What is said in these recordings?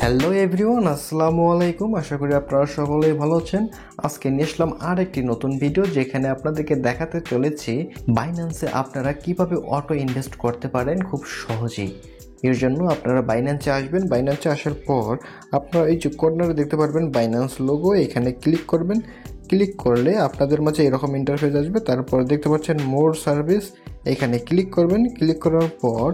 Hello everyone, আসসালামু আলাইকুম। আশা করি আপনারা সকলেই ভালো আছেন। আজকে নিয়ে আসলাম আর একটি নতুন ভিডিও, যেখানে আপনাদেরকে দেখাতে চলেছি বাইন্যান্সে আপনারা কিভাবে অটো ইনভেস্ট করতে পারেন খুব সহজেই। এর জন্য আপনারা বাইন্যান্সে আসবেন। বাইন্যান্সে আসার পর আপনারা এই যে কর্নারে দেখতে পারবেন বাইন্যান্স লোগো, এখানে ক্লিক করবেন। ক্লিক করলে আপনাদের মাঝে এরকম ইন্টারফেস আসবে। তারপর দেখতে পাচ্ছেন মোর সার্ভিস, এখানে ক্লিক করবেন। ক্লিক করার পর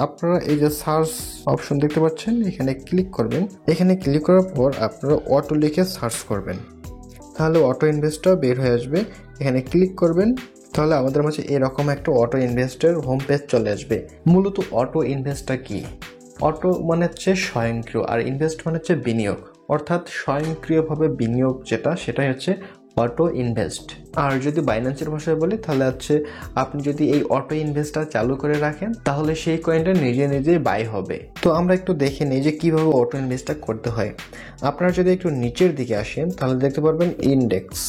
আপনারা এই যে সার্চ অপশন দেখতে পাচ্ছেন, এখানে ক্লিক করবেন। এখানে ক্লিক করার পর আপনারা অটো লিখে সার্চ করবেন, তাহলে অটো ইনভেস্টটা বের হয়ে আসবে। এখানে ক্লিক করবেন, তাহলে আমাদের মাঝে এরকম একটা অটো ইনভেস্টের হোম পেজ চলে আসবে। মূলত অটো ইনভেস্টটা কি? অটো মানে হচ্ছে স্বয়ংক্রিয়, আর ইনভেস্ট মানে হচ্ছে বিনিয়োগ, অর্থাৎ স্বয়ংক্রিয়ভাবে বিনিয়োগ যেটা, সেটাই হচ্ছে অটো ইনভেস্ট। আর যদি বাইন্যান্সের ভাষায় বলি তাহলে হচ্ছে আপনি যদি এই অটো ইনভেস্টটা চালু করে রাখেন, তাহলে সেই কয়েনটা নিজে নিজেই বাই হবে। তো আমরা একটু দেখে নিই যে কিভাবে অটো ইনভেস্টটা করতে হয়। আপনারা যদি একটু নিচের দিকে আসেন তাহলে দেখতে পারবেন ইন্ডেক্স।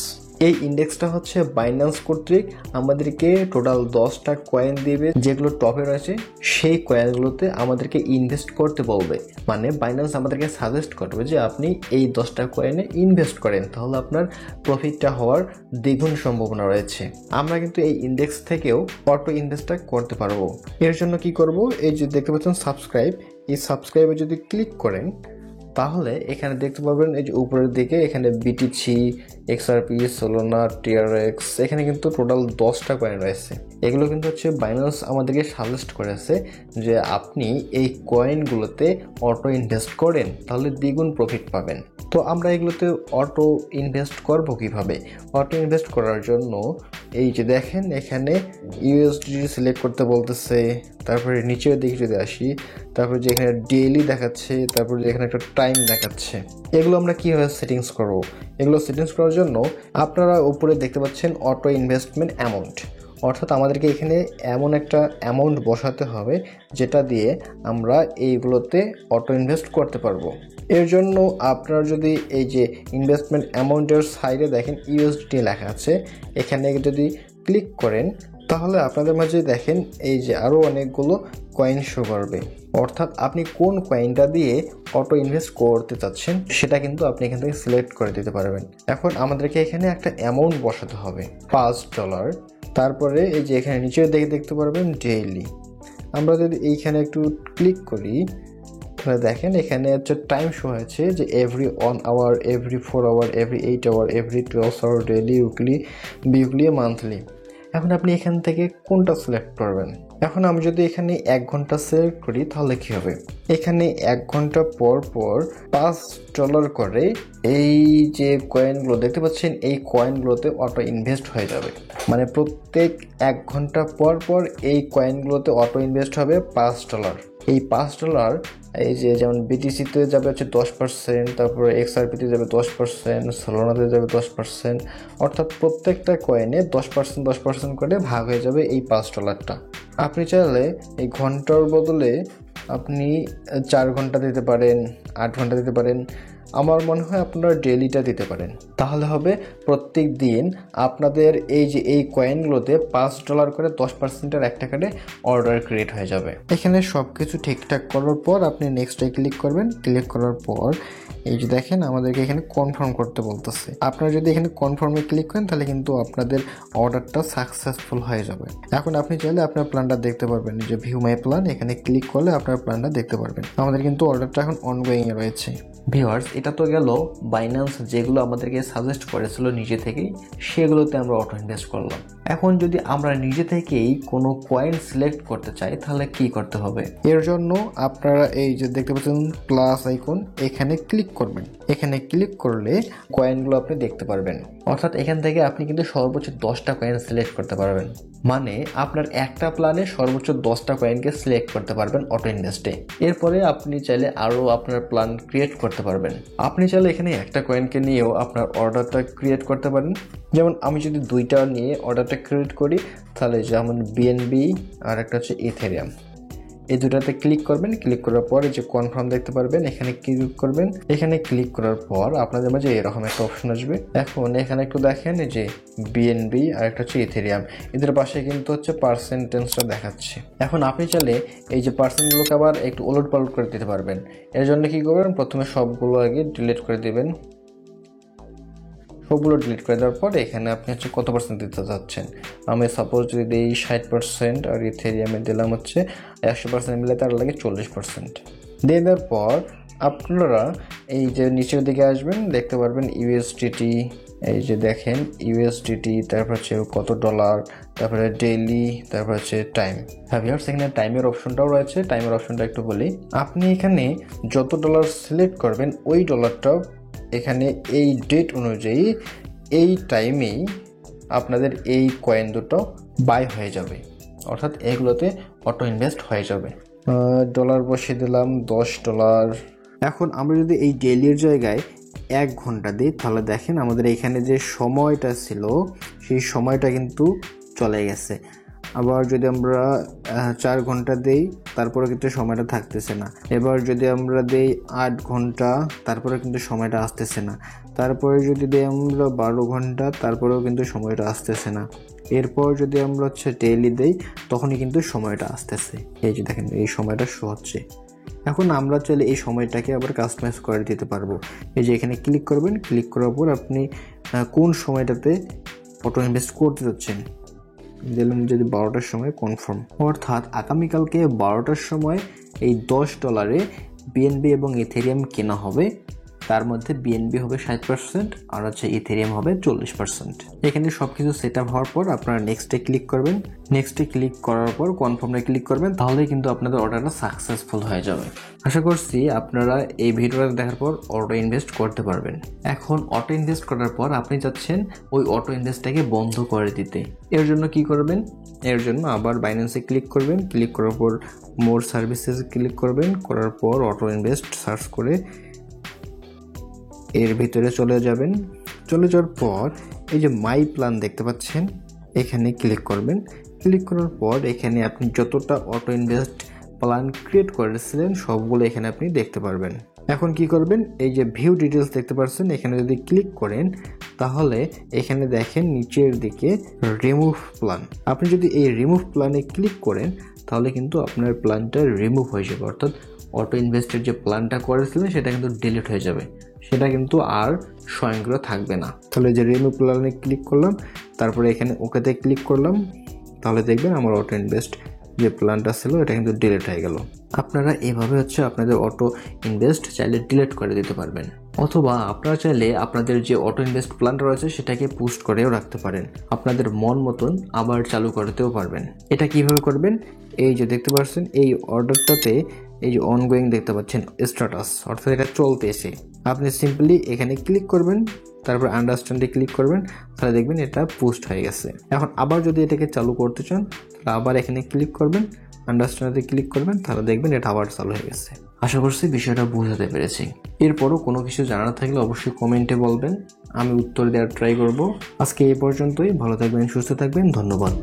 এই ইন্ডেক্সটা হচ্ছে বাইন্যান্স কর্তৃক আমাদেরকে টোটাল 10টা কয়েন দিবে, যেগুলো টপে রয়েছে। সেই কয়েনগুলোতে আমাদেরকে ইনভেস্ট করতে বলবে, মানে বাইন্যান্স আমাদেরকে সাজেস্ট করবে যে আপনি এই 10টা কয়েনে ইনভেস্ট করেন, তাহলে আপনার প্রফিটটা হওয়ার দ্বিগুণ সম্ভাবনা রয়েছে। আমরা কিন্তু এই ইন্ডেক্স থেকেও অটো ইনভেস্টটা করতে পারবো। এর জন্য কি করব, এই যে দেখতে পাচ্ছেন সাবস্ক্রাইব, এই সাবস্ক্রাইবে যদি ক্লিক করেন তাহলে এখানে দেখতে পাবেন এই যে উপরের দিকে এখানে বিটিসি, এক্সআরপি, সোলোনা, টিআরএক্স, এখানে কিন্তু টোটাল 10টা কয়েন রয়েছে। এগুলো কিন্তু হচ্ছে বাইন্যান্স আমাদেরকে সাজেস্ট করেছে যে আপনি এই কয়েনগুলোতে অটো ইনভেস্ট করেন, তাহলে দ্বিগুণ প্রফিট পাবেন। তো আমরা এগুলোতে অটো ইনভেস্ট করব কিভাবে? অটো ইনভেস্ট করার জন্য এই যে দেখেন এখানে ইউএসডি সিলেক্ট করতে বলতেছে। তারপরে নিচের দিকে যদি আসি, তারপরে যে এখানে ডেইলি দেখাচ্ছে, তারপরে যে এখানে একটা টাইম দেখাচ্ছে, এগুলো আমরা কীভাবে সেটিংস করব? এগুলো সেটিংস করার জন্য আপনারা উপরে দেখতে পাচ্ছেন অটো ইনভেস্টমেন্ট অ্যামাউন্ট, অর্থাৎ আমাদেরকে এখানে এমন একটা অ্যামাউন্ট বসাতে হবে যেটা দিয়ে আমরা এইগুলোতে অটো ইনভেস্ট করতে পারবো। এর জন্য আপনারা যদি এই যে ইনভেস্টমেন্ট অ্যামাউন্টের সাইডে দেখেন ইউএসডি লেখা আছে, এখানে যদি ক্লিক করেন তাহলে আপনাদের মাঝে দেখেন এই যে আরও অনেকগুলো কয়েন শো করবে, অর্থাৎ আপনি কোন কয়েনটা দিয়ে অটো ইনভেস্ট করতে চাচ্ছেন সেটা কিন্তু আপনি এখান থেকে সিলেক্ট করে দিতে পারবেন। এখন আমাদেরকে এখানে একটা অ্যামাউন্ট বসাতে হবে, $5। তারপরে এই যে এখানে নিচের দিকে দেখতে পারবেন ডেইলি। আমরা যদি এইখানে একটু ক্লিক করি তাহলে দেখেন এখানে হচ্ছে টাইম শো হয়েছে যে every 1 hour, every 4 hour, every 8 hour, every 12 hour, daily, weekly, monthly. এখন আপনি এখান থেকে কোনটা সিলেক্ট করবেন? এখন আমি যদি এখানে 1 ঘন্টা সিলেক্ট করি তাহলে কি হবে? এখানে 1 ঘন্টা পর পর $5 করে এই যে কয়েনগুলো দেখতে পাচ্ছেন, এই কয়েনগুলোতে অটো ইনভেস্ট হয়ে যাবে। মানে প্রত্যেক 1 ঘন্টা পর পর এই কয়েনগুলোতে অটো ইনভেস্ট হবে $5। এই $5 এই যে যেমন বিটিসিতে যাবে হচ্ছে 10%, তারপরে এক্সআরপিতে যাবে 10%, সোলোনাতে যাবে 10%, অর্থাৎ প্রত্যেকটা কয়েনে 10% করে ভাগ হয়ে যাবে এই $5টা। আপনি চাইলে এই ঘন্টার বদলে আপনি 4 ঘন্টা দিতে পারেন, 8 ঘন্টা দিতে পারেন। আমার মনে হয় আপনারা ডেইলিটা দিতে পারেন, তাহলে হবে প্রত্যেক দিন আপনাদের এই যে এই কয়েনগুলোতে $5 করে 10%-এর একটা করে অর্ডার ক্রিয়েট হয়ে যাবে। এখানে সব কিছু ঠিকঠাক করার পর আপনি নেক্সটে ক্লিক করবেন। ক্লিক করার পর এই যে দেখেন আমাদেরকে এখানে কনফার্ম করতে বলতেছে। আপনারা যদি এখানে কনফার্মে ক্লিক করেন তাহলে কিন্তু আপনাদের অর্ডারটা সাকসেসফুল হয়ে যাবে। এখন আপনি চাইলে আপনার প্ল্যানটা দেখতে পারবেন, যে ভিউ মাই প্ল্যান, এখানে ক্লিক করলে আপনার প্ল্যানটা দেখতে পারবেন। আমাদের কিন্তু অর্ডারটা এখন অনগোয়িংয়ে রয়েছে। ভিউয়ার্স, এটা তো গেল বাইন্যান্স যেগুলো আমাদেরকে সাজেস্ট করেছিল নিজে থেকেই, সেগুলোতে আমরা অটো ইনভেস্ট করলাম। এখন যদি আমরা নিজে থেকেই কোনো কয়েন সিলেক্ট করতে চাই তাহলে কি করতে হবে? এর জন্য আপনারা এই যে দেখতে পাচ্ছেন প্লাস আইকন, এখানে ক্লিক করবেন। এখানে ক্লিক করলে কয়েনগুলো আপনি দেখতে পারবেন, অর্থাৎ এখান থেকে আপনি কিন্তু সর্বোচ্চ 10টা কয়েন সিলেক্ট করতে পারবেন। মানে আপনার একটা প্ল্যানে সর্বোচ্চ 10টা কয়েনকে সিলেক্ট করতে পারবেন অটো ইনভেস্টে। এরপরে আপনি চাইলে আরও আপনার প্ল্যান ক্রিয়েট করতে পারবেন। আপনি চাইলে এখানে একটা কয়েনকে নিয়েও আপনার অর্ডারটা ক্রিয়েট করতে পারেন। যেমন আমি যদি 2টা নিয়ে অর্ডারটা ক্রিয়েট করি, তাহলে যেমন বিএনবি আর একটা হচ্ছে ইথেরিয়াম, এই দুটাতে ক্লিক করবেন। ক্লিক করার পর এই যে কনফার্ম দেখতে পারবেন, এখানে ক্লিক করবেন। এখানে ক্লিক করার পর আপনাদের মাঝে এরকম একটা অপশন আসবে। এখন এখানে একটু দেখেন এই যে বিএনবি আর একটা হচ্ছে ইথেরিয়াম, এদের পাশে কিন্তু হচ্ছে পার্সেন্টেজটা দেখাচ্ছে। এখন আপনি চাইলে এই যে পার্সেন্টগুলোকে আবার একটু ওলট পালট করে দিতে পারবেন। এর জন্য কি করবেন, প্রথমে সবগুলো আগে ডিলিট করে দিবেন। সবগুলো ডিলিট করে দেওয়ার পর এখানে আপনি হচ্ছে কত পার্সেন্ট দিতে চাচ্ছেন। আমি সাপোজ যদি দিই 60% আর ইথেরিয়ামে দিলাম হচ্ছে 100% মিলে তার লাগে 40%। দিয়ে দেওয়ার পর আপনারা এই যে নিচের দিকে আসবেন, দেখতে পারবেন ইউএসডিটি, এই যে দেখেন ইউএসডিটি, তারপর হচ্ছে কত ডলার, তারপরে ডেইলি, তারপর হচ্ছে টাইম। হ্যাঁ ভিউয়ার্স, এখানে টাইমের অপশনটাও রয়েছে। টাইমের অপশনটা একটু বলি, আপনি এখানে যত ডলার সিলেক্ট করবেন ওই ডলারটাও এখানে এই ডেট অনুযায়ী এই টাইমেই আপনাদের এই কয়েন দুটো বাই হয়ে যাবে, অর্থাৎ এগুলোতে অটো ইনভেস্ট হয়ে যাবে। ডলার বসিয়ে দিলাম $10। এখন আমরা যদি এই ডেইলির জায়গায় 1 ঘন্টা দিই, তাহলে দেখেন আমাদের এখানে যে সময়টা ছিল সেই সময়টা কিন্তু চলে গেছে। আবার যদি আমরা 4 ঘন্টা দেই, তারপরে কিন্তু সময়টা থাকতেছে না। এবার যদি আমরা দেই 8 ঘন্টা, তারপরে কিন্তু সময়টা আসতেছে না। তারপরে যদি দেই আমরা 12 ঘন্টা, তারপরেও কিন্তু সময়টা আসতেছে না। এরপর যদি আমরা হচ্ছে ডেইলি দেই, তখনই কিন্তু সময়টা আসতেছে। এই যে দেখেন এই সময়টা শো হচ্ছে। এখন আমরা চাইলে এই সময়টাকে আবার কাস্টমাইজ করে দিতে পারবো। এই যে এখানে ক্লিক করবেন। ক্লিক করার পর আপনি কোন সময়টাতে অটো ইনভেস্ট করতে যাচ্ছেন, দিলাম যদি 12টার সময় কনফার্ম, অর্থাৎ আগামীকালকে 12টার সময় এই $10 বিএনবি এবং ইথেরিয়াম কেনা হবে। তার মধ্যে বিএনবি হবে 60% আর হচ্ছে ইথেরিয়াম হবে 40%। এখানে সব কিছু সেট আপ হওয়ার পর আপনারা নেক্সটে ক্লিক করবেন। নেক্সটে ক্লিক করার পর কনফার্মে ক্লিক করবেন, তাহলেই কিন্তু আপনাদের অর্ডারটা সাকসেসফুল হয়ে যাবে। আশা করছি আপনারা এই ভিডিওটা দেখার পর অটো ইনভেস্ট করতে পারবেন। এখন অটো ইনভেস্ট করার পর আপনি চাচ্ছেন ওই অটো ইনভেস্টটাকে বন্ধ করে দিতে। এর জন্য কি করবেন, এর জন্য আবার বাইন্যান্সে ক্লিক করবেন। ক্লিক করার পর মোর সার্ভিসেস ক্লিক করবেন। করার পর অটো ইনভেস্ট সার্চ করে এর ভিতরে চলে যাবেন। চলে যাওয়ার পর এই যে মাই প্ল্যান দেখতে পাচ্ছেন, এখানে ক্লিক করবেন। ক্লিক করার পর এখানে আপনি যতটা অটো ইনভেস্ট প্ল্যান ক্রিয়েট করেছিলেন সবগুলো এখানে আপনি দেখতে পারবেন। এখন কি করবেন, এই যে ভিউ ডিটেলস দেখতে পাচ্ছেন, এখানে যদি ক্লিক করেন তাহলে এখানে দেখেন নিচের দিকে রিমুভ প্ল্যান। আপনি যদি এই রিমুভ প্ল্যানে ক্লিক করেন তাহলে কিন্তু আপনার প্ল্যানটা রিমুভ হয়ে যাবে, অর্থাৎ অটো ইনভেস্টের যে প্ল্যানটা করেছিলেন সেটা কিন্তু ডিলিট হয়ে যাবে, সেটা কিন্তু আর স্বয়ংক্রিয় থাকবে না। তাহলে যে রিমুভ প্ল্যানে ক্লিক করলাম, তারপরে এখানে ওকেতে ক্লিক করলাম, তাহলে দেখবেন আমার অটো ইনভেস্ট যে প্ল্যানটা ছিল এটা কিন্তু ডিলিট হয়ে গেল। আপনারা এভাবে হচ্ছে আপনাদের অটো ইনভেস্ট চাইলে ডিলিট করে দিতে পারবেন, অথবা আপনারা চাইলে আপনাদের যে অটো ইনভেস্ট প্ল্যানটা রয়েছে সেটাকে পুস্ট করেও রাখতে পারেন, আপনাদের মন মতন আবার চালু করতেও পারবেন। এটা কিভাবে করবেন, এই যে দেখতে পাচ্ছেন এই অর্ডারটাতে এই যে অনগোয়িং দেখতে পাচ্ছেন স্ট্যাটাস, অর্থাৎ এটা চলতেছে। আপনি সিম্পলি এখানে ক্লিক করবেন, তারপর আন্ডারস্ট্যান্ডে ক্লিক করবেন, তাহলে দেখবেন এটা পোস্ট হয়ে গেছে। এখন আবার যদি এটাকে চালু করতে চান তাহলে আবার এখানে ক্লিক করবেন, আন্ডারস্ট্যান্ডে ক্লিক করবেন, তাহলে দেখবেন এটা আবার চালু হয়ে গেছে। আশা করছি বিষয়টা বোঝাতে পেরেছি। এরপরও কোনো কিছু জানার থাকলে অবশ্যই কমেন্টে বলবেন, আমি উত্তর দেওয়ার ট্রাই করব। আজকে এই পর্যন্তই, ভালো থাকবেন, সুস্থ থাকবেন, ধন্যবাদ।